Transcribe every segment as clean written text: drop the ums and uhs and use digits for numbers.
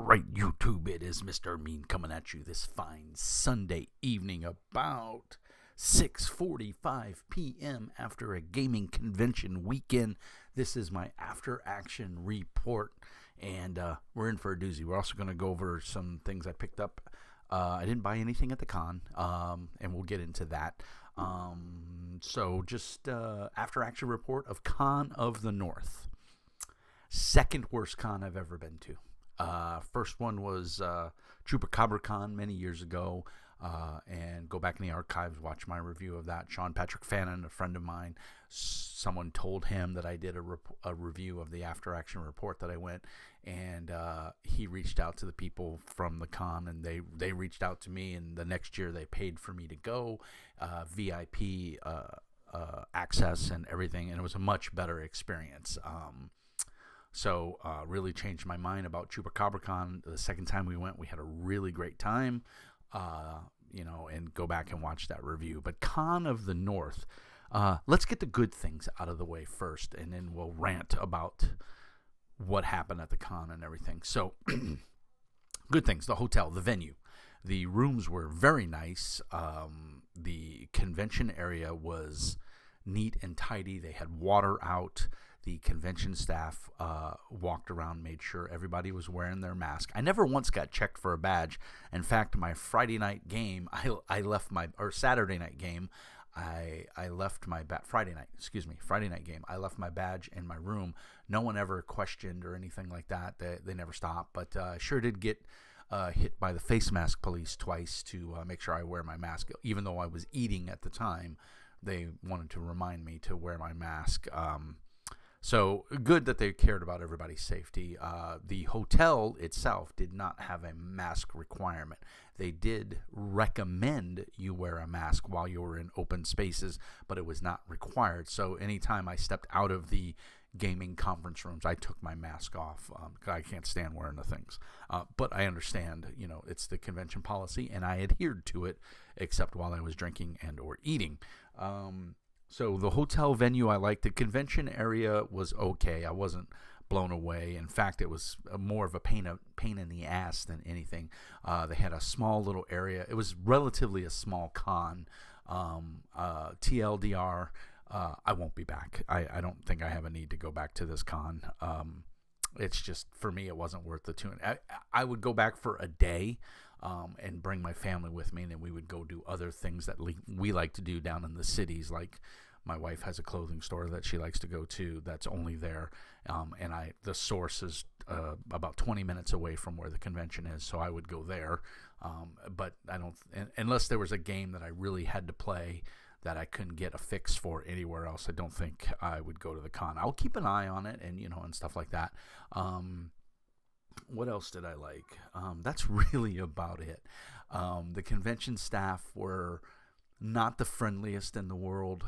right, YouTube? It is Mr. Mean coming at you this fine Sunday evening about 6:45 p.m. after a gaming convention weekend. This is my after-action report, and we're in for a doozy. We're also going to go over some things I picked up. I didn't buy anything at the con, and we'll get into that. So just after-action report of Con of the North. Second worst con I've ever been to. First one was Chupacabra Con many years ago, and go back in the archives, watch my review of that. Sean Patrick Fannin, a friend of mine, someone told him that I did a review of the after-action report that I went, and he reached out to the people from the con, and they reached out to me, and the next year they paid for me to go, VIP access and everything, and it was a much better experience. So really changed my mind about Chupacabra Con. The second time we went, we had a really great time, and go back and watch that review. But Con of the North, let's get the good things out of the way first, and then we'll rant about what happened at the con and everything. So good things: the hotel, the venue. The rooms were very nice. The convention area was neat and tidy. They had water out. The convention staff walked around, made sure everybody was wearing their mask. I never once got checked for a badge. In fact, my Friday night game, Saturday night game, I left my Friday night game. I left my badge in my room. No one ever questioned or anything like that. They never stopped, but I sure did get hit by the face mask police twice to make sure I wear my mask. Even though I was eating at the time, they wanted to remind me to wear my mask. So good that they cared about everybody's safety. The hotel itself did not have a mask requirement. They did recommend you wear a mask while you were in open spaces, but it was not required. So anytime I stepped out of the gaming conference rooms, I took my mask off because I can't stand wearing the things. But I understand, it's the convention policy, and I adhered to it, except while I was drinking and or eating. So the hotel venue I liked. The convention area was okay. I wasn't blown away. In fact, it was more of a pain in the ass than anything. They had a small little area. It was relatively a small con. TLDR, I won't be back. I don't think I have a need to go back to this con. It's just, for me, it wasn't worth the tune. I would go back for a day and bring my family with me, and then we would go do other things that we like to do down in the cities. Like my wife has a clothing store that she likes to go to that's only there, and the Source is about 20 minutes away from where the convention is, so I would go there. But I don't, unless there was a game that I really had to play that I couldn't get a fix for anywhere else, I don't think I would go to the con. I'll keep an eye on it and and stuff like that. What else did I like? That's really about it. The convention staff were not the friendliest in the world.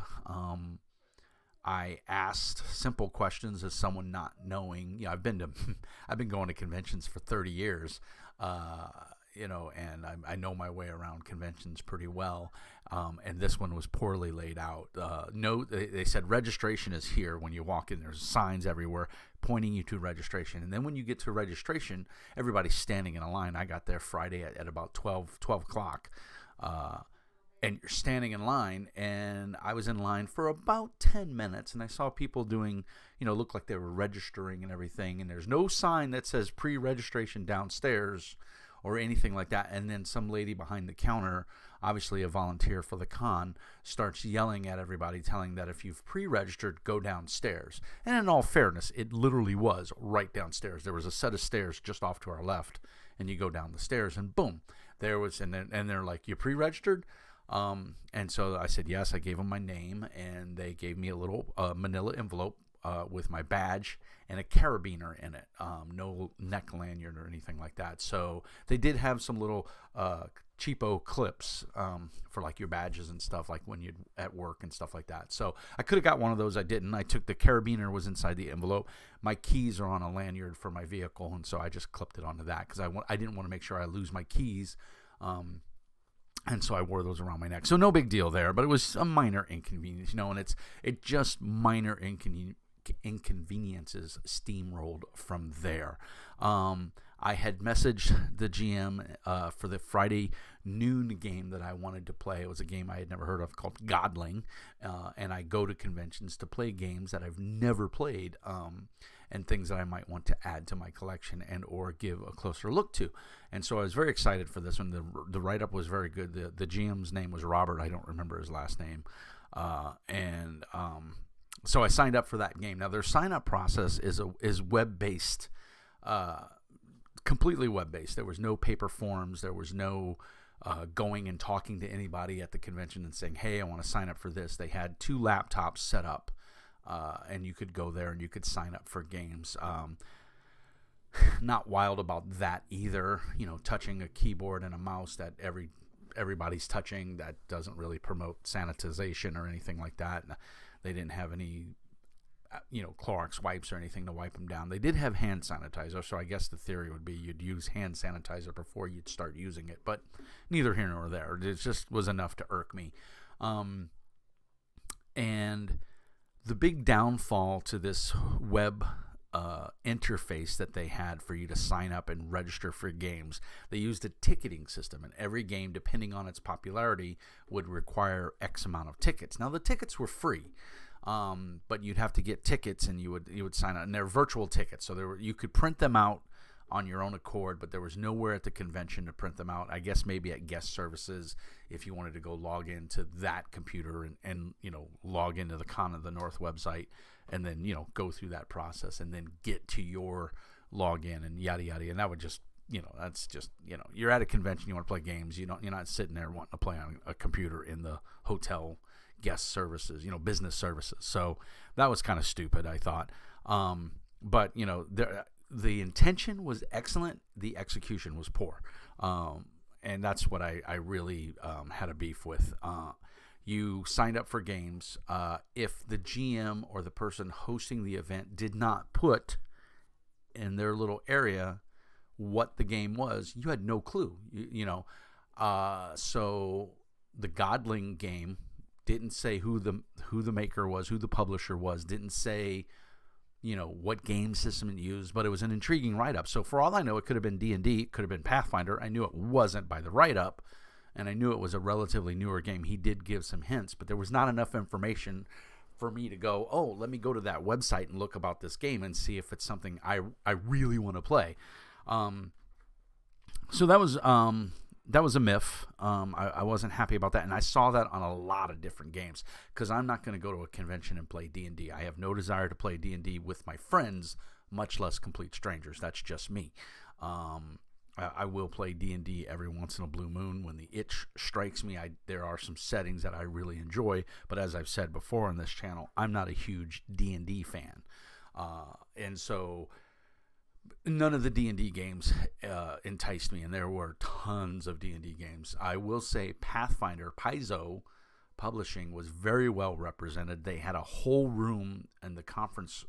I asked simple questions as someone not knowing. I've been going to conventions for 30 years. And I know my way around conventions pretty well, and this one was poorly laid out. They said registration is here. When you walk in, there's signs everywhere pointing you to registration, and then when you get to registration, everybody's standing in a line. I got there Friday at about 12 o'clock, and you're standing in line, and I was in line for about 10 minutes, and I saw people doing, looked like they were registering and everything, and there's no sign that says pre-registration downstairs or anything like that. And then some lady behind the counter, obviously a volunteer for the con, starts yelling at everybody, telling that if you've pre-registered, go downstairs. And in all fairness, it literally was right downstairs. There was a set of stairs just off to our left, and you go down the stairs, and boom, there was, and they're like, you pre-registered? And so I said yes. I gave them my name, and they gave me a little manila envelope with my badge and a carabiner in it, no neck lanyard or anything like that. So they did have some little cheapo clips for like your badges and stuff, like when you're at work and stuff like that. So I could have got one of those. I didn't. I took the carabiner, was inside the envelope. My keys are on a lanyard for my vehicle, and so I just clipped it onto that because I didn't want to make sure I lose my keys. And so I wore those around my neck. So no big deal there, but it was a minor inconvenience, and it's just minor inconveniences steamrolled from there. I had messaged the GM for the Friday noon game that I wanted to play. It was a game I had never heard of called Godling, and I go to conventions to play games that I've never played, and things that I might want to add to my collection and or give a closer look to. And so I was very excited for this one. The write-up was very good. The GM's name was Robert. I don't remember his last name. So I signed up for that game. Now, their sign-up process is web-based, completely web-based. There was no paper forms. There was no going and talking to anybody at the convention and saying, hey, I want to sign up for this. They had 2 laptops set up, and you could go there and you could sign up for games. Not wild about that either. Touching a keyboard and a mouse that everybody's touching, that doesn't really promote sanitization or anything like that. They didn't have any, Clorox wipes or anything to wipe them down. They did have hand sanitizer, so I guess the theory would be you'd use hand sanitizer before you'd start using it, but neither here nor there. It just was enough to irk me. And the big downfall to this web interface that they had for you to sign up and register for games, they used a ticketing system, and every game, depending on its popularity, would require X amount of tickets. Now, the tickets were free, but you'd have to get tickets, and you would sign up, and they're virtual tickets, so you could print them out on your own accord, but there was nowhere at the convention to print them out. I guess maybe at guest services if you wanted to go log into that computer and log into the Con of the North website and then go through that process and then get to your login and yada yada. And that would just that's just you're at a convention, you want to play games, you're not sitting there wanting to play on a computer in the hotel guest services, business services. So that was kind of stupid, I thought. But the intention was excellent. The execution was poor. And that's what I really had a beef with. You signed up for games. If the GM or the person hosting the event did not put in their little area what the game was, you had no clue. So the Godling game didn't say who the maker was, who the publisher was, didn't say what game system it used, but it was an intriguing write-up. So for all I know, it could have been D&D, it could have been Pathfinder. I knew it wasn't by the write-up, and I knew it was a relatively newer game. He did give some hints, but there was not enough information for me to go, oh, let me go to that website and look about this game and see if it's something I really want to play. So that was a miff. I wasn't happy about that, and I saw that on a lot of different games because I'm not going to go to a convention and play D&D. I have no desire to play D&D with my friends, much less complete strangers. That's just me. I will play D&D every once in a blue moon when the itch strikes me. There are some settings that I really enjoy, but as I've said before on this channel, I'm not a huge D&D fan, and so none of the D&D games enticed me, and there were tons of D&D games. I will say Pathfinder, Paizo Publishing, was very well represented. They had a whole room in the conference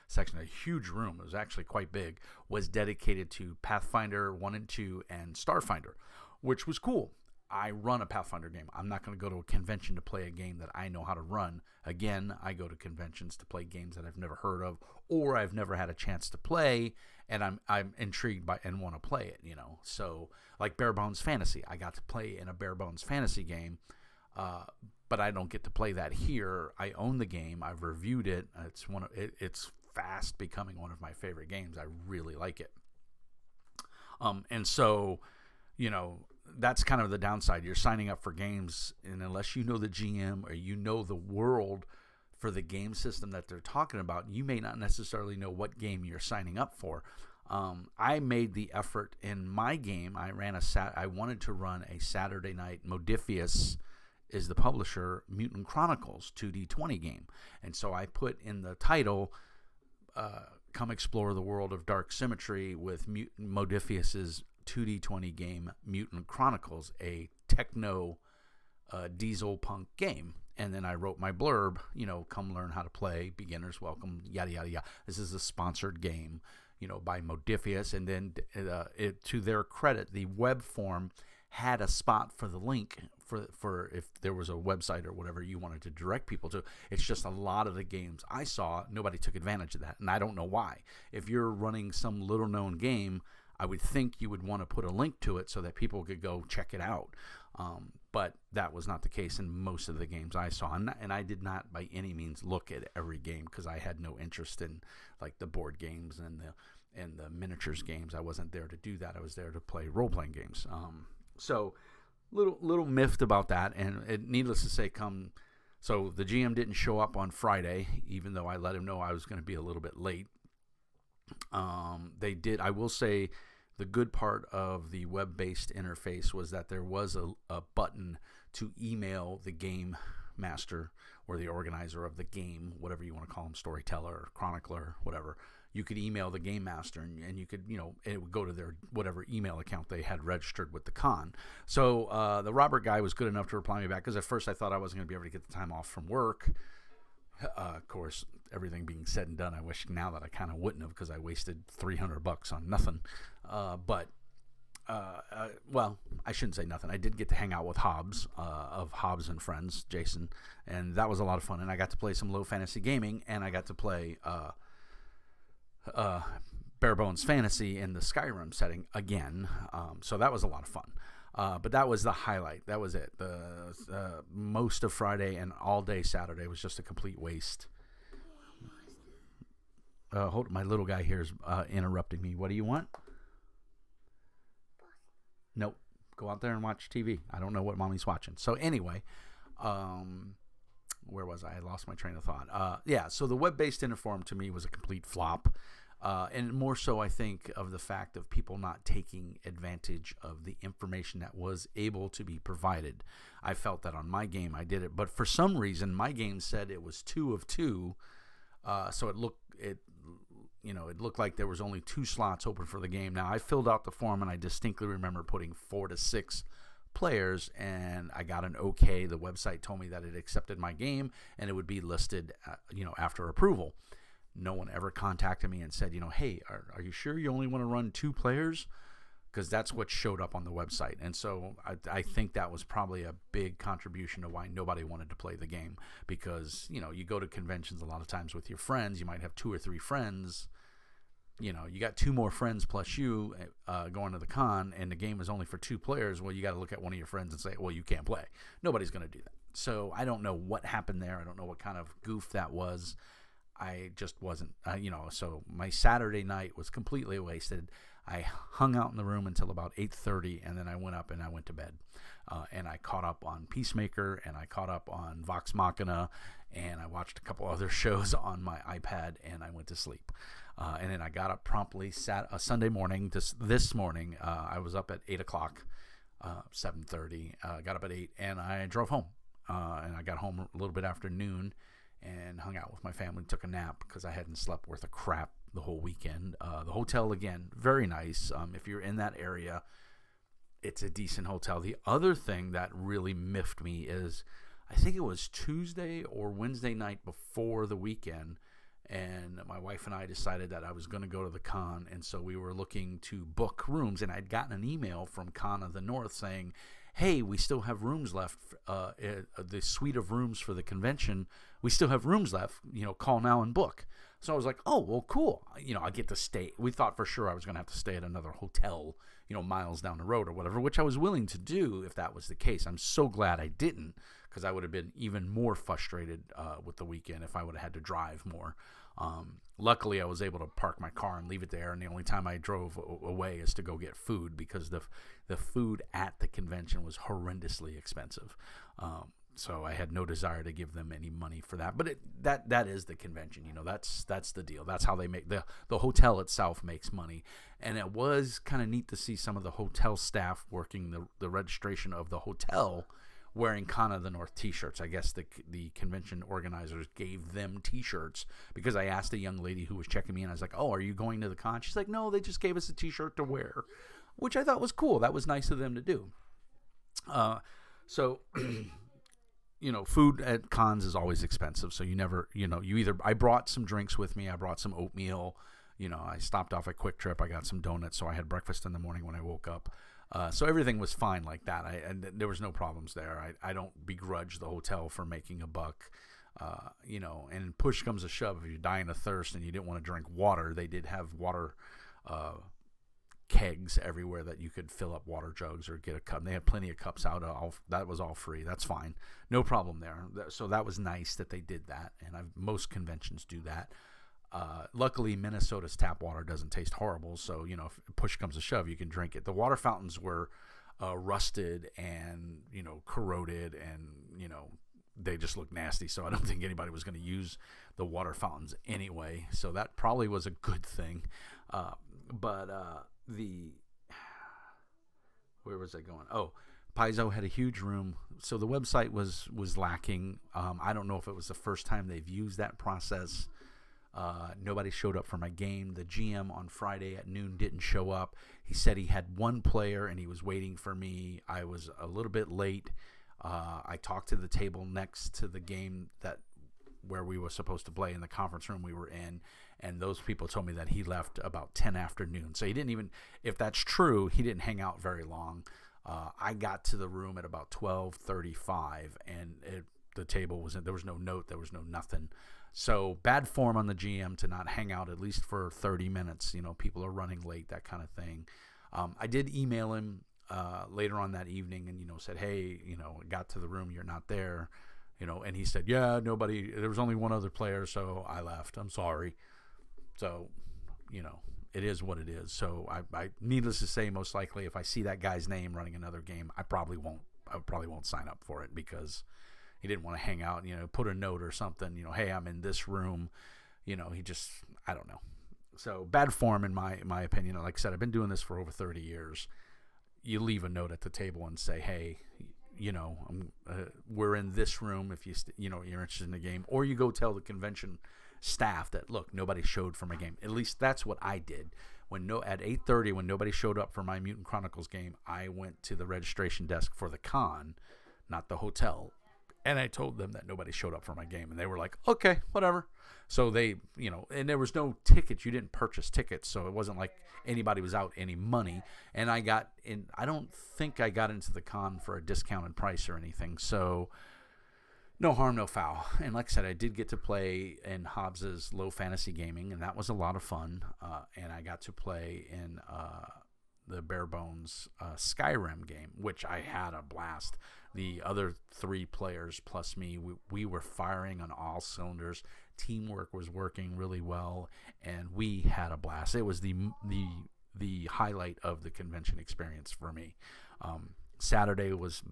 section, a huge room, it was actually quite big, was dedicated to Pathfinder 1 and 2 and Starfinder, which was cool. I run a Pathfinder game. I'm not going to go to a convention to play a game that I know how to run. Again, I go to conventions to play games that I've never heard of or I've never had a chance to play, and I'm intrigued by and want to play it, So, like Bare Bones Fantasy, I got to play in a Bare Bones Fantasy game, but I don't get to play that here. I own the game. I've reviewed it. It's fast becoming one of my favorite games. I really like it. And so, that's kind of the downside. You're signing up for games, and unless you know the GM or you know the world for the game system that they're talking about, you may not necessarily know what game you're signing up for. I made the effort in my game. I wanted to run a Saturday night. Modifius is the publisher, Mutant Chronicles 2D20 game, and so I put in the title, "Come explore the world of Dark Symmetry" with Modifius's 2D20 game, Mutant Chronicles, a techno diesel punk game. And then I wrote my blurb, come learn how to play, beginners welcome, yada, yada, yada. This is a sponsored game, by Modifius. And then to their credit, the web form had a spot for the link for if there was a website or whatever you wanted to direct people to. It's just a lot of the games I saw, nobody took advantage of that, and I don't know why. If you're running some little-known game, I would think you would want to put a link to it so that people could go check it out. But that was not the case in most of the games I saw. And I did not by any means look at every game because I had no interest in like the board games and the miniatures games. I wasn't there to do that. I was there to play role-playing games. So little miffed about that. And needless to say, so the GM didn't show up on Friday, even though I let him know I was going to be a little bit late. They did. I will say the good part of the web-based interface was that there was a button to email the game master or the organizer of the game, whatever you want to call them, storyteller or chronicler, whatever. You could email the game master, and you could, it would go to their whatever email account they had registered with the con. So the Robert guy was good enough to reply me back, because at first I thought I wasn't going to be able to get the time off from work. Of course, everything being said and done, I wish now that I kind of wouldn't have, because I wasted $300 on nothing. Well, I shouldn't say nothing. I did get to hang out with Hobbs of Hobbs and Friends, Jason, and that was a lot of fun. And I got to play some low fantasy gaming, and I got to play Bare Bones Fantasy in the Skyrim setting again. So that was a lot of fun. But that was the highlight. That was it. The most of Friday and all day Saturday was just a complete waste. My little guy here is interrupting me. What do you want? Nope. Go out there and watch TV. I don't know what mommy's watching. So anyway, where was I? I lost my train of thought. So the web-based Interform to me was a complete flop. And more so, I think, of the fact of people not taking advantage of the information that was able to be provided. I felt that on my game I did it, but for some reason my game said it was 2 of 2, so it looked like there was only 2 slots open for the game. Now I filled out the form, and I distinctly remember putting 4 to 6 players, and I got an okay. The website told me that it accepted my game and it would be listed, after approval. No one ever contacted me and said, hey, are you sure you only want to run 2 players? Because that's what showed up on the website. And so I think that was probably a big contribution to why nobody wanted to play the game. Because, you go to conventions a lot of times with your friends. You might have 2 or 3 friends. You got 2 more friends plus you going to the con, and the game is only for 2 players. Well, you got to look at one of your friends and say, well, you can't play. Nobody's going to do that. So I don't know what happened there. I don't know what kind of goof that was. I just wasn't, so my Saturday night was completely wasted. I hung out in the room until about 8:30, and then I went up and I went to bed. And I caught up on Peacemaker, and I caught up on Vox Machina, and I watched a couple other shows on my iPad, and I went to sleep. And then I got up promptly Sunday morning. This morning, I was up at 8 o'clock, 7:30. Got up at 8, and I drove home. And I got home a little bit after noon, and hung out with my family, took a nap because I hadn't slept worth a crap the whole weekend. The hotel, again, very nice. If you're in that area, it's a decent hotel. The other thing that really miffed me is, I think it was Tuesday or Wednesday night before the weekend, and my wife and I decided that I was going to go to the con, and so we were looking to book rooms, and I'd gotten an email from Con of the North saying, hey, we still have rooms left, the suite of rooms for the convention, we still have rooms left, call now and book. So I was like, oh, well, cool. I get to stay. We thought for sure I was going to have to stay at another hotel, miles down the road or whatever, which I was willing to do if that was the case. I'm so glad I didn't, because I would have been even more frustrated with the weekend if I would have had to drive more. Luckily, I was able to park my car and leave it there, and the only time I drove away is to go get food, because the food at the convention was horrendously expensive. So I had no desire to give them any money for that. But that is the convention, that's the deal. That's how they make the hotel itself makes money. And it was kind of neat to see some of the hotel staff working the registration of the hotel wearing Con of the North t-shirts. I guess the convention organizers gave them t-shirts, because I asked a young lady who was checking me in, I was like, oh, are you going to the con? She's like, no, they just gave us a t-shirt to wear, which I thought was cool. That was nice of them to do. So food at cons is always expensive, so you never, I brought some drinks with me. I brought some oatmeal. I stopped off at Quick Trip. I got some donuts, so I had breakfast in the morning when I woke up. So everything was fine like that. And there was no problems there. I don't begrudge the hotel for making a buck. And push comes to shove, if you're dying of thirst and you didn't want to drink water, they did have water kegs everywhere that you could fill up water jugs or get a cup. And they had plenty of cups out. That was all free. That's fine. No problem there. So that was nice that they did that. And most conventions do that. Luckily, Minnesota's tap water doesn't taste horrible. So, you know, if push comes to shove, you can drink it. The water fountains were rusted and, you know, corroded, and, you know, they just looked nasty. So I don't think anybody was going to use the water fountains anyway. So that probably was a good thing. Where was I going? Oh, Paizo had a huge room. So the website was lacking. I don't know if it was the first time they've used that process. Nobody showed up for my game. The GM on Friday at noon didn't show up. He said he had one player and he was waiting for me. I was a little bit late. I talked to the table next to the game where we were supposed to play in the conference room we were in, and those people told me that he left about 10 after noon. So he didn't even, if that's true, he didn't hang out very long. I got to the room at about 12:35, and the table there was no note, there was no nothing. So bad form on the GM to not hang out at least for 30 minutes. You know, people are running late, that kind of thing. I did email him later on that evening and, you know, said, hey, you know, I got to the room, you're not there. You know, and he said, yeah, there was only one other player, so I left. I'm sorry. So, you know, it is what it is. So I needless to say, most likely if I see that guy's name running another game, I probably won't sign up for it, because he didn't want to hang out, you know, put a note or something, you know, hey, I'm in this room. You know, I don't know. So bad form in my opinion. Like I said, I've been doing this for over 30 years. You leave a note at the table and say, hey, you know, we're in this room if you know, you're interested in the game, or you go tell the convention staff that, look, nobody showed for my game. At least that's what I did. At 8:30, when nobody showed up for my Mutant Chronicles game, I went to the registration desk for the con, not the hotel, and I told them that nobody showed up for my game, and they were like, okay, whatever. So they, you know, and there was no tickets. You didn't purchase tickets, so it wasn't like anybody was out any money. And I don't think I got into the con for a discounted price or anything. So no harm, no foul. And like I said, I did get to play in Hobbs's Low Fantasy Gaming, and that was a lot of fun. And I got to play in the Bare Bones Skyrim game, which I had a blast. The other 3 players plus me, we were firing on all cylinders. Teamwork was working really well, and we had a blast. It was the highlight of the convention experience for me. Saturday was,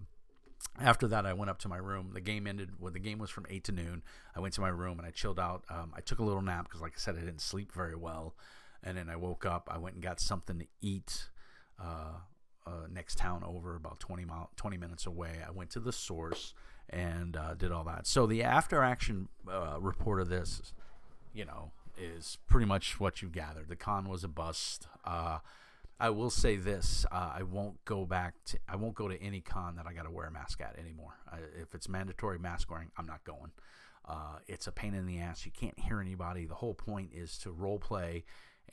after that, I went up to my room. The game ended when the game was from 8 to noon. I went to my room and I chilled out. I took a little nap because, like I said, I didn't sleep very well. And then I woke up. I went and got something to eat. Next town over, about 20 minutes away. I went to the Source and did all that. So the after action report of this, you know, is pretty much what you gathered. The con was a bust. I will say this: I won't go to any con that I got to wear a mask at anymore. If it's mandatory mask wearing, I'm not going. It's a pain in the ass. You can't hear anybody. The whole point is to role play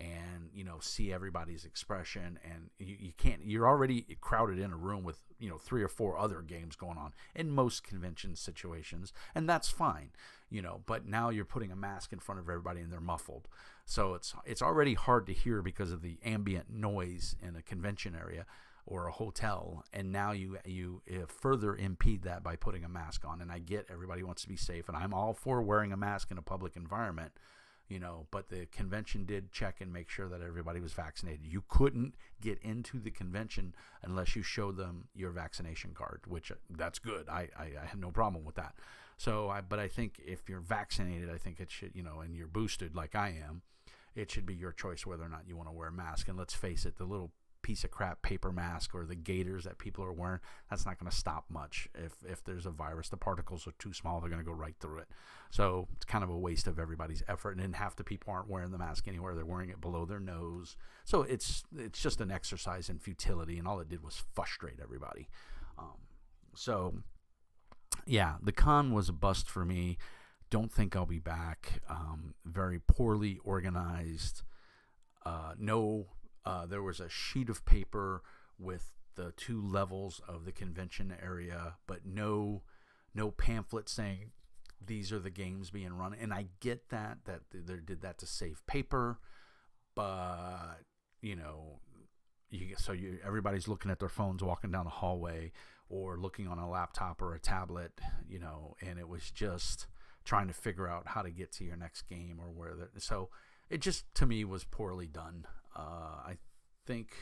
and, you know, see everybody's expression, and you're already crowded in a room with, you know, 3 or 4 other games going on in most convention situations, and that's fine, you know, but now you're putting a mask in front of everybody and they're muffled. So it's already hard to hear because of the ambient noise in a convention area or a hotel, and now you further impede that by putting a mask on. And I get everybody wants to be safe, and I'm all for wearing a mask in a public environment, you know, but the convention did check and make sure that everybody was vaccinated. You couldn't get into the convention unless you showed them your vaccination card, which that's good. I had no problem with that. So, but I think if you're vaccinated, I think it should, you know, and you're boosted like I am, it should be your choice whether or not you want to wear a mask. And let's face it, the little piece of crap paper mask or the gaiters that people are wearing, that's not going to stop much. If there's a virus, the particles are too small, they're going to go right through it. So it's kind of a waste of everybody's effort. And then half the people aren't wearing the mask anywhere. They're wearing it below their nose. So it's just an exercise in futility, and all it did was frustrate everybody. So yeah, the con was a bust for me. Don't think I'll be back. Very poorly organized. There was a sheet of paper with the 2 levels of the convention area, but no pamphlet saying these are the games being run. And I get that they did that to save paper, but, you know, everybody's looking at their phones walking down the hallway or looking on a laptop or a tablet, and it was just trying to figure out how to get to your next game or so it just, to me, was poorly done. I think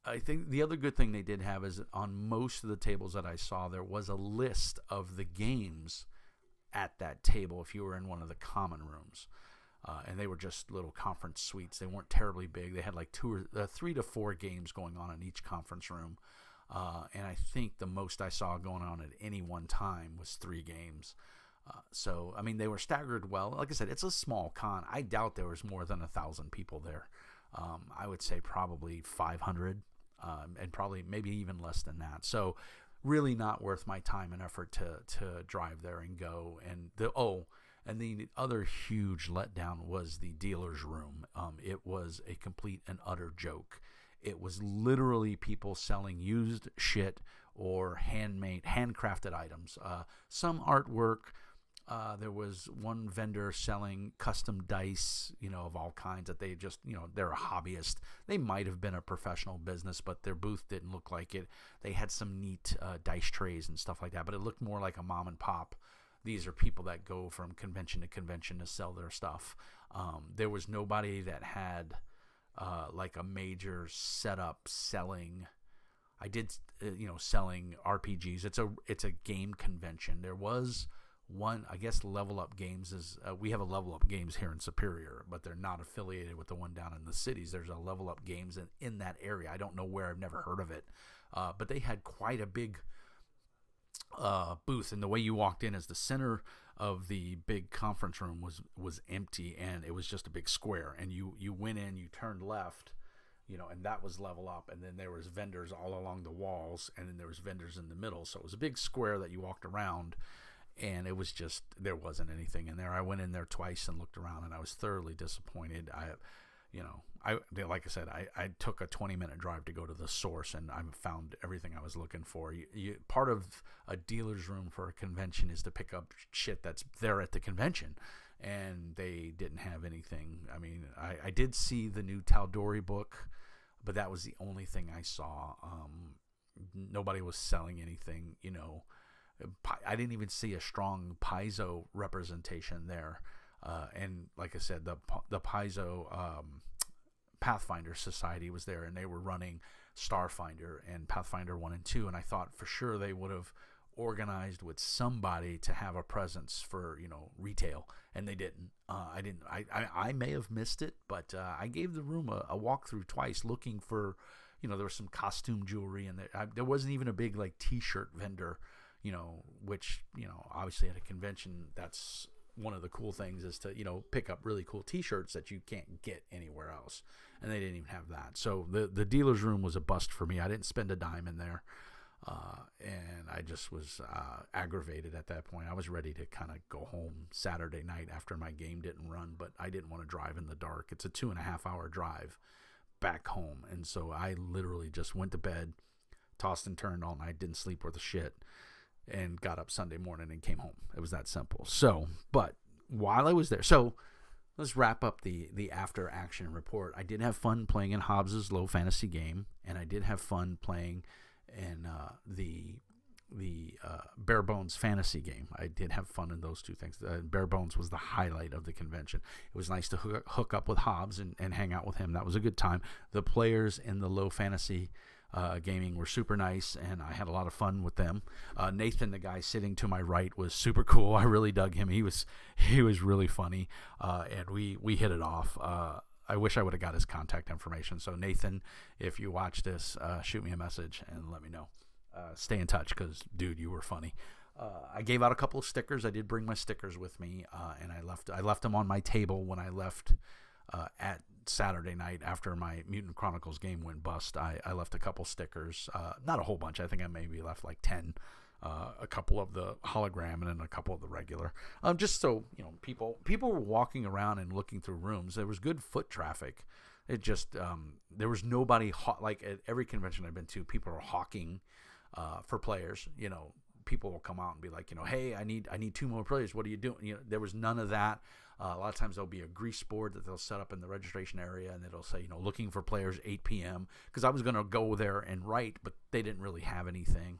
the other good thing they did have is on most of the tables that I saw, there was a list of the games at that table if you were in one of the common rooms. And they were just little conference suites. They weren't terribly big. They had like 3 to 4 games going on in each conference room. And I think the most I saw going on at any one time was 3 games. So, I mean, they were staggered well. Like I said, it's a small con. I doubt there was more than 1,000 people there. I would say probably 500, and probably maybe even less than that. So really not worth my time and effort to drive there and go. And the other huge letdown was the dealer's room. It was a complete and utter joke. It was literally people selling used shit or handcrafted items. Some artwork. There was one vendor selling custom dice, of all kinds that they just, they're a hobbyist. They might have been a professional business, but their booth didn't look like it. They had some neat dice trays and stuff like that, but it looked more like a mom and pop. These are people that go from convention to convention to sell their stuff. There was nobody that had like a major setup selling. Selling RPGs. It's a game convention. There was one, I guess Level Up Games is, we have a Level Up Games here in Superior, but they're not affiliated with the one down in the cities. There's a Level Up Games in that area. I don't know where. I've never heard of it. But they had quite a big booth, and the way you walked in is the center of the big conference room was empty, and it was just a big square, and you went in, you turned left, and that was Level Up, and then there was vendors all along the walls, and then there was vendors in the middle. So it was a big square that you walked around, and it was just, there wasn't anything in there. I went in there twice and looked around, and I was thoroughly disappointed. Like I said, I took a 20-minute drive to go to the Source, and I found everything I was looking for. Part of a dealer's room for a convention is to pick up shit that's there at the convention, and they didn't have anything. I mean, I did see the new Tal'Dorei book, but that was the only thing I saw. Nobody was selling anything, I didn't even see a strong Paizo representation there. And like I said, the Paizo Pathfinder Society was there, and they were running Starfinder and Pathfinder 1 and 2, and I thought for sure they would have organized with somebody to have a presence for, retail, and they didn't. I may have missed it, but I gave the room a walkthrough twice looking for, there was some costume jewelry, and there wasn't even a big like t-shirt vendor, which, obviously at a convention, that's one of the cool things is to, pick up really cool t-shirts that you can't get anywhere else. And they didn't even have that. So the dealer's room was a bust for me. I didn't spend a dime in there. And I just was aggravated at that point. I was ready to kind of go home Saturday night after my game didn't run, but I didn't want to drive in the dark. It's a 2.5-hour drive back home. And so I literally just went to bed, tossed and turned all night, didn't sleep worth a shit, and got up Sunday morning and came home. It was that simple. So, but while I was there, so let's wrap up the after action report. I did have fun playing in Hobbs's low fantasy game, and I did have fun playing in the Bare Bones fantasy game. I did have fun in those two things. Bare Bones was the highlight of the convention. It was nice to hook up with Hobbs and hang out with him. That was a good time. The players in the low fantasy gaming were super nice, and I had a lot of fun with them. Nathan, the guy sitting to my right, was super cool. I really dug him. He was really funny, and we hit it off. I wish I would have got his contact information. So Nathan, if you watch this, shoot me a message and let me know. Stay in touch, because dude, you were funny. I gave out a couple of stickers. I did bring my stickers with me, and I left them on my table when I left at Saturday night after my Mutant Chronicles game went bust. I left a couple stickers, not a whole bunch. I think I maybe left like 10, a couple of the hologram and then a couple of the regular, just so people were walking around and looking through rooms. There was good foot traffic. It just there was nobody like at every convention I've been to. People are hawking for players, people will come out and be like, hey, I need 2 more players. What are you doing? There was none of that. A lot of times there'll be a grease board that they'll set up in the registration area, and it'll say, looking for players 8 p.m. because I was going to go there and write, but they didn't really have anything.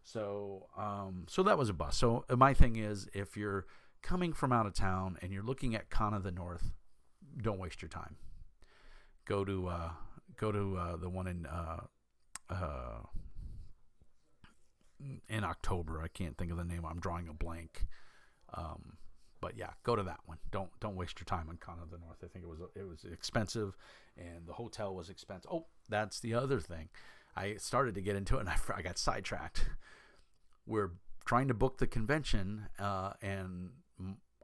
So that was a bust. So my thing is, if you're coming from out of town and you're looking at Con of the North, don't waste your time. Go to the one in October. I can't think of the name. I'm drawing a blank. But yeah, go to that one. Don't waste your time on Con of the North. I think it was expensive, and the hotel was expensive. Oh, that's the other thing. I started to get into it, and I got sidetracked. We're trying to book the convention, and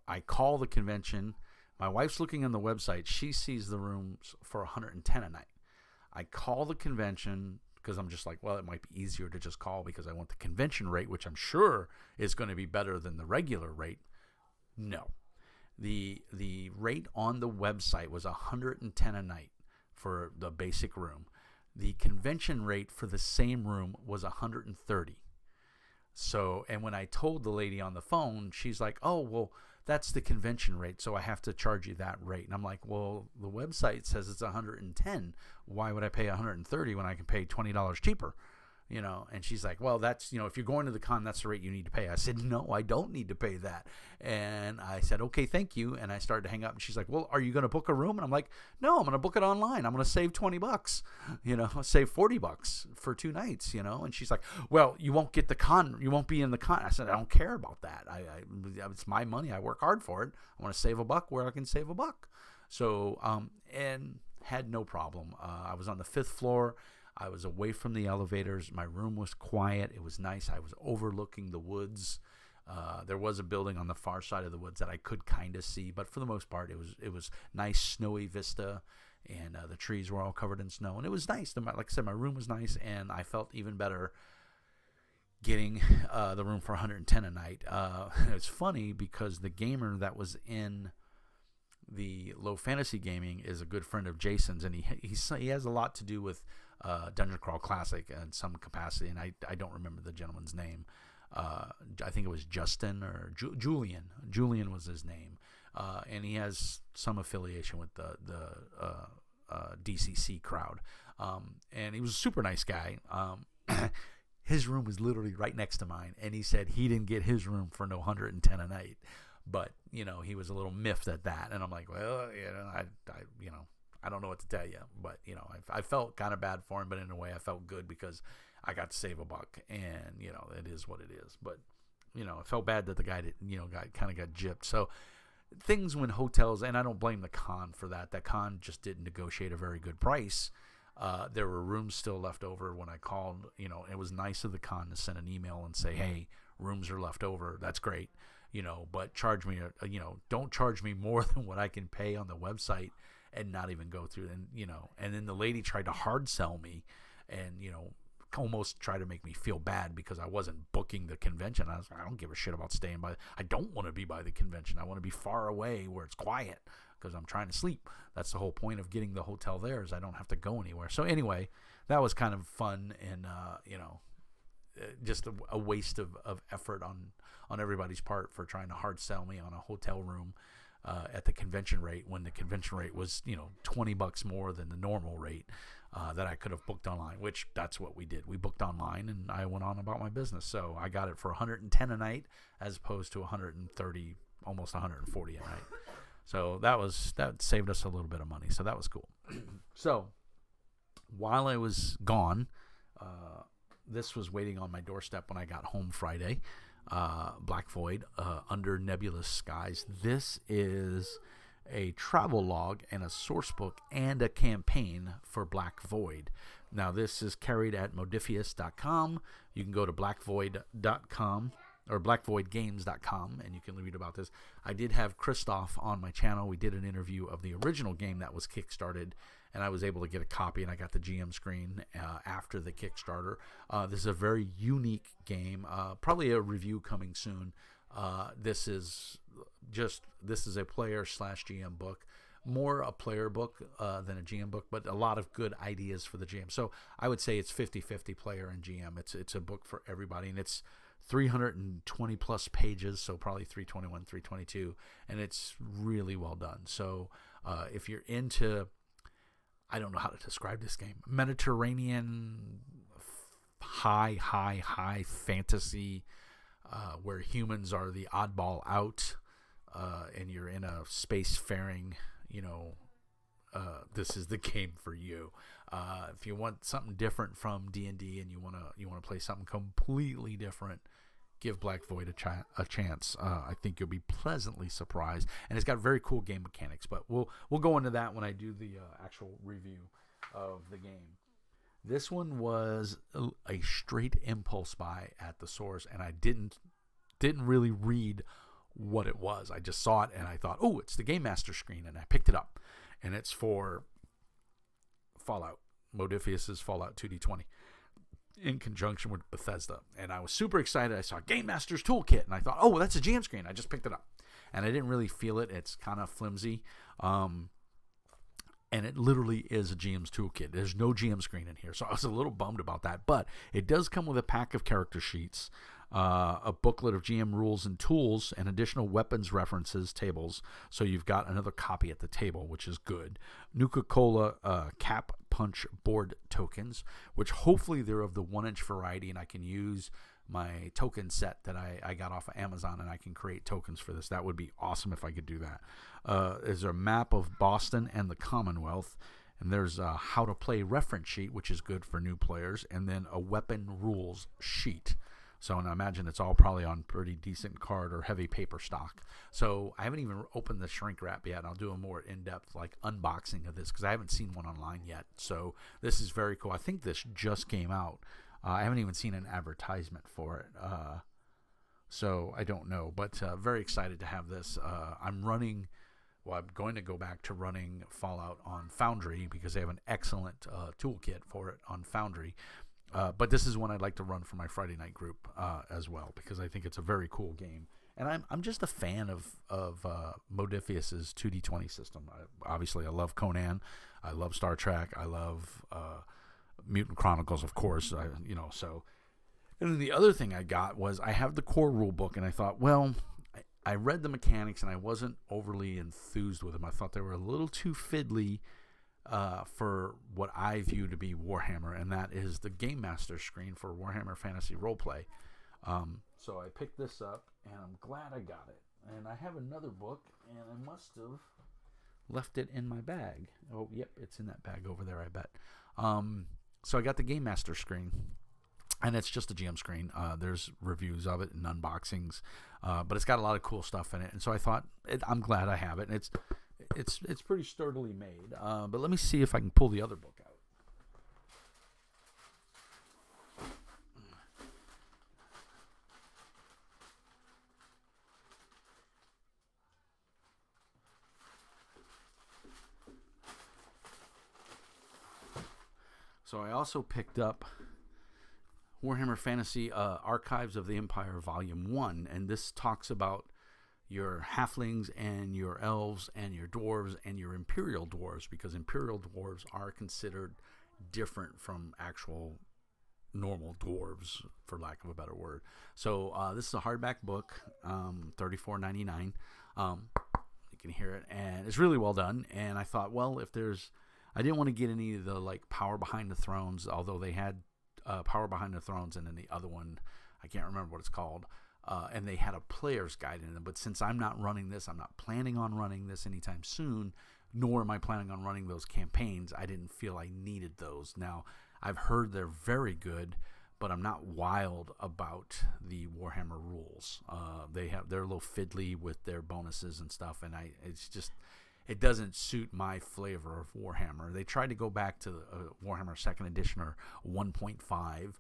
I call the convention. My wife's looking on the website. She sees the rooms for $110 a night. I call the convention because I'm just like, well, it might be easier to just call because I want the convention rate, which I'm sure is going to be better than the regular rate. No. The rate on the website was $110 a night for the basic room. The convention rate for the same room was $130. So, and when I told the lady on the phone, she's like, oh, well, that's the convention rate, so I have to charge you that rate. And I'm like, well, the website says it's $110. Why would I pay $130 when I can pay $20 cheaper? And she's like, well, that's, if you're going to the con, that's the rate you need to pay. I said, no, I don't need to pay that. And I said, okay, thank you. And I started to hang up, and she's like, well, are you going to book a room? And I'm like, no, I'm going to book it online. I'm going to save $20, save $40 for 2 nights, And she's like, well, you won't get the con. You won't be in the con. I said, I don't care about that. It's my money. I work hard for it. I want to save $1 where I can save $1. So, and had no problem. I was on the 5th floor. I was away from the elevators. My room was quiet. It was nice. I was overlooking the woods. There was a building on the far side of the woods that I could kind of see, but for the most part, it was nice, snowy vista, and the trees were all covered in snow, and it was nice. Like I said, my room was nice, and I felt even better getting the room for $110 a night. It's funny because the gamer that was in the Low Fantasy Gaming is a good friend of Jason's, and he has a lot to do with Dungeon Crawl Classic in some capacity, and I don't remember the gentleman's name. I think it was Justin or Julian. Julian was his name, and he has some affiliation with the DCC crowd. And he was a super nice guy. His room was literally right next to mine, and he said he didn't get his room for no $110 a night. But he was a little miffed at that, and I'm like, well, I don't know what to tell you, but I felt kind of bad for him, but in a way I felt good because I got to save $1, and it is what it is. But I felt bad that the guy got gypped. So things when hotels, and I don't blame the con for that. That con just didn't negotiate a very good price. There were rooms still left over when I called. It was nice of the con to send an email and say, hey, rooms are left over. That's great. But charge me, don't charge me more than what I can pay on the website and not even go through. And then the lady tried to hard sell me and, almost try to make me feel bad because I wasn't booking the convention. I was like, I don't give a shit about staying by. I don't want to be by the convention. I want to be far away where it's quiet because I'm trying to sleep. That's the whole point of getting the hotel there is I don't have to go anywhere. So anyway, that was kind of fun and, just a waste of effort on everybody's part for trying to hard sell me on a hotel room at the convention rate when the convention rate was, $20 more than the normal rate that I could have booked online, which that's what we did. We booked online and I went on about my business. So I got it for $110 a night as opposed to $130, almost $140 a night. So that saved us a little bit of money. So that was cool. So while I was gone, this was waiting on my doorstep when I got home Friday. Black Void, Under Nebulous Skies. This is a travel log and a source book and a campaign for Black Void. Now, this is carried at modifius.com. You can go to blackvoid.com or blackvoidgames.com and you can read about this. I did have Christoph on my channel. We did an interview of the original game that was kickstarted, and I was able to get a copy, and I got the GM screen after the Kickstarter. This is a very unique game. Probably a review coming soon. This is a player/GM book. more a player book than a GM book, but a lot of good ideas for the GM. So I would say it's 50-50 player and GM. It's a book for everybody, and it's 320 plus pages, so probably 321, 322, and it's really well done. So if you're into, I don't know how to describe this game, Mediterranean high fantasy, where humans are the oddball out, and you're in a spacefaring, this is the game for you. If you want something different from D&D and you want to play something completely different, give Black Void a chance. I think you'll be pleasantly surprised, and it's got very cool game mechanics. But we'll go into that when I do the actual review of the game. This one was a straight impulse buy at the Source, and I didn't really read what it was. I just saw it and I thought, oh, it's the Game Master screen, and I picked it up, and it's for Fallout, Modifius's Fallout 2D20, in conjunction with Bethesda. And I was super excited. I saw Game Master's Toolkit, and I thought, oh, that's a GM screen. I just picked it up, and I didn't really feel it. It's kind of flimsy, and it literally is a GM's toolkit. There's no GM screen in here, so I was a little bummed about that. But it does come with a pack of character sheets, a booklet of GM rules and tools, and additional weapons references tables. So you've got another copy at the table, which is good. Nuka-Cola cap punch board tokens, which hopefully they're of the 1-inch variety, and I can use my token set that I got off of Amazon, and I can create tokens for this. That would be awesome if I could do that. There's a map of Boston and the Commonwealth, and there's a how to play reference sheet, which is good for new players, and then a weapon rules sheet. So, and I imagine it's all probably on pretty decent card or heavy paper stock. So I haven't even opened the shrink wrap yet. I'll do a more in-depth unboxing of this because I haven't seen one online yet. So this is very cool. I think this just came out. I haven't even seen an advertisement for it. So I don't know, but very excited to have this. I'm going to go back to running Fallout on Foundry because they have an excellent toolkit for it on Foundry. But this is one I'd like to run for my Friday night group as well, because I think it's a very cool game. And I'm just a fan of Modifius's 2D20 system. Obviously, I love Conan. I love Star Trek. I love Mutant Chronicles, of course. So. And then the other thing I got was I have the core rule book, and I thought, well, I read the mechanics, and I wasn't overly enthused with them. I thought they were a little too fiddly for what I view to be Warhammer, and that is the Game Master screen for Warhammer Fantasy Roleplay. So I picked this up, and I'm glad I got it. And I have another book, and I must have left it in my bag. Oh, yep, it's in that bag over there, I bet. So I got the Game Master screen, and it's just a GM screen. There's reviews of it and unboxings, but it's got a lot of cool stuff in it. And so I thought, I'm glad I have it. And it's pretty sturdily made. But let me see if I can pull the other book out. So I also picked up Warhammer Fantasy Archives of the Empire Volume 1, and this talks about your halflings and your elves and your dwarves and your imperial dwarves, because imperial dwarves are considered different from actual normal dwarves, for lack of a better word. So this is a hardback book, $34.99. You can hear it, and it's really well done. And I thought, well, I didn't want to get any of the Power Behind the Thrones, although they had Power Behind the Thrones, and then the other one, I can't remember what it's called, and they had a player's guide in them. But since I'm not running this, I'm not planning on running this anytime soon, nor am I planning on running those campaigns, I didn't feel I needed those. Now, I've heard they're very good, but I'm not wild about the Warhammer rules. They're a little fiddly with their bonuses and stuff, and it doesn't suit my flavor of Warhammer. They tried to go back to Warhammer 2nd Edition or 1.5,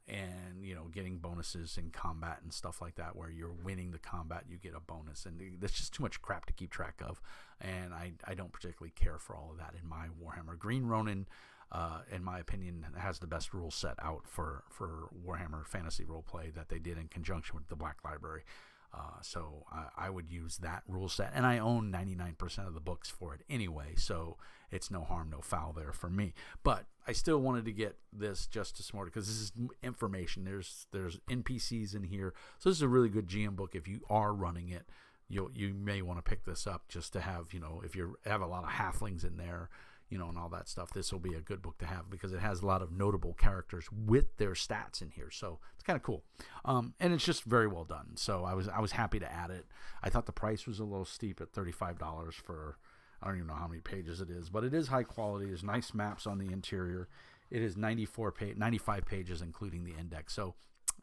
and getting bonuses in combat and stuff like that, where you're winning the combat, you get a bonus, and that's just too much crap to keep track of, and I don't particularly care for all of that in my Warhammer. Green Ronin, in my opinion, has the best rule set out for Warhammer Fantasy Roleplay that they did in conjunction with the Black Library. So I would use that rule set, and I own 99% of the books for it anyway, so it's no harm, no foul there for me. But I still wanted to get this just to support it because this is information. There's NPCs in here, so this is a really good GM book. If you are running it, you may want to pick this up just to have, if you have a lot of halflings in there, and all that stuff, this will be a good book to have because it has a lot of notable characters with their stats in here. So it's kind of cool. And it's just very well done. So I was happy to add it. I thought the price was a little steep at $35 for, I don't even know how many pages it is, but it is high quality. There's nice maps on the interior. It is 95 pages, including the index. So,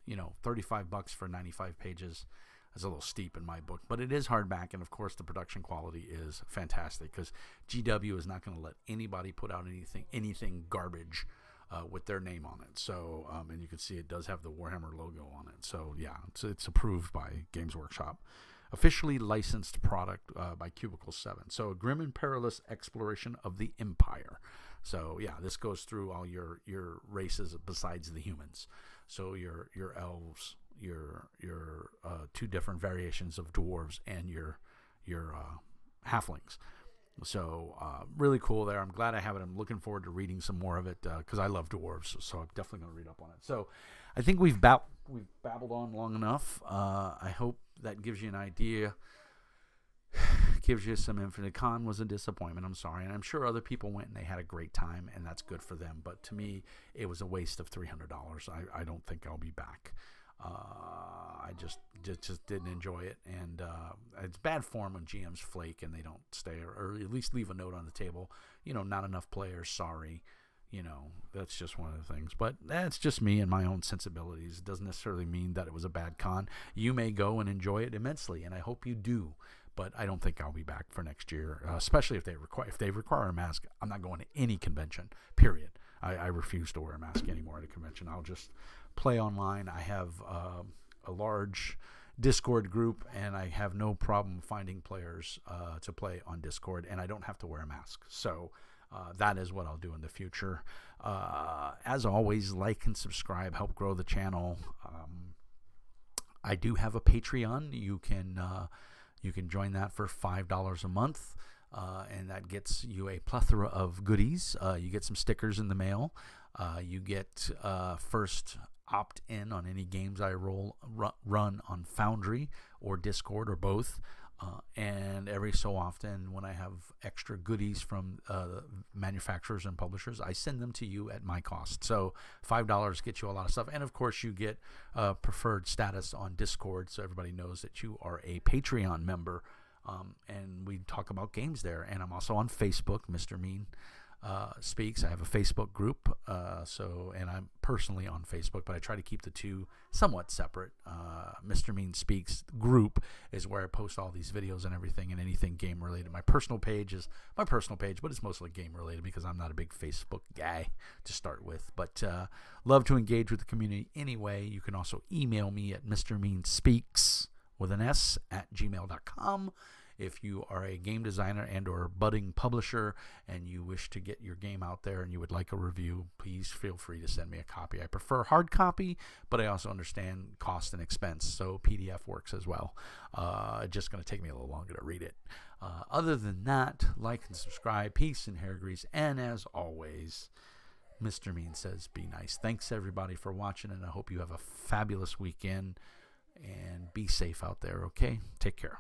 $35 for 95 pages. That's a little steep in my book, but it is hardback, and of course the production quality is fantastic because GW is not going to let anybody put out anything garbage with their name on it. So, and you can see it does have the Warhammer logo on it. So yeah, it's approved by Games Workshop. Officially licensed product by Cubicle 7. So a grim and perilous exploration of the Empire. So yeah, this goes through all your races besides the humans. So your elves, your two different variations of dwarves, and your halflings. So really cool there. I'm glad I have it. I'm looking forward to reading some more of it because I love dwarves, so I'm definitely going to read up on it. So I think we've babbled on long enough. I hope that gives you an idea, gives you some info. The con was a disappointment. I'm sorry, and I'm sure other people went and they had a great time, and that's good for them. But to me, it was a waste of $300. I don't think I'll be back. I just didn't enjoy it, and it's bad form when GMs flake and they don't stay, or at least leave a note on the table. Not enough players. Sorry. That's just one of the things. But that's just me and my own sensibilities. It doesn't necessarily mean that it was a bad con. You may go and enjoy it immensely, and I hope you do. But I don't think I'll be back for next year, especially if they require a mask. I'm not going to any convention. Period. I refuse to wear a mask anymore at a convention. I'll just play online. I have a large Discord group, and I have no problem finding players to play on Discord, and I don't have to wear a mask. So that is what I'll do in the future. As always, like and subscribe, help grow the channel. I do have a Patreon. You can join that for $5 a month. And that gets you a plethora of goodies. You get some stickers in the mail. You get first opt-in on any games I run on Foundry or Discord or both. And every so often, when I have extra goodies from manufacturers and publishers, I send them to you at my cost. So $5 gets you a lot of stuff. And of course, you get preferred status on Discord, so everybody knows that you are a Patreon member. And we talk about games there. And I'm also on Facebook, Mr. Mean Speaks. I have a Facebook group, and I'm personally on Facebook, but I try to keep the two somewhat separate. Mr. Mean Speaks group is where I post all these videos and everything, and anything game related. My personal page is my personal page, but it's mostly game related because I'm not a big Facebook guy to start with. But love to engage with the community anyway. You can also email me at mrmeanspeaks with an S at gmail.com. If you are a game designer and or budding publisher and you wish to get your game out there and you would like a review, please feel free to send me a copy. I prefer hard copy, but I also understand cost and expense, so PDF works as well. It's just going to take me a little longer to read it. Other than that, like and subscribe. Peace and hair grease. And as always, Mr. Mean says be nice. Thanks everybody for watching, and I hope you have a fabulous weekend and be safe out there, okay? Take care.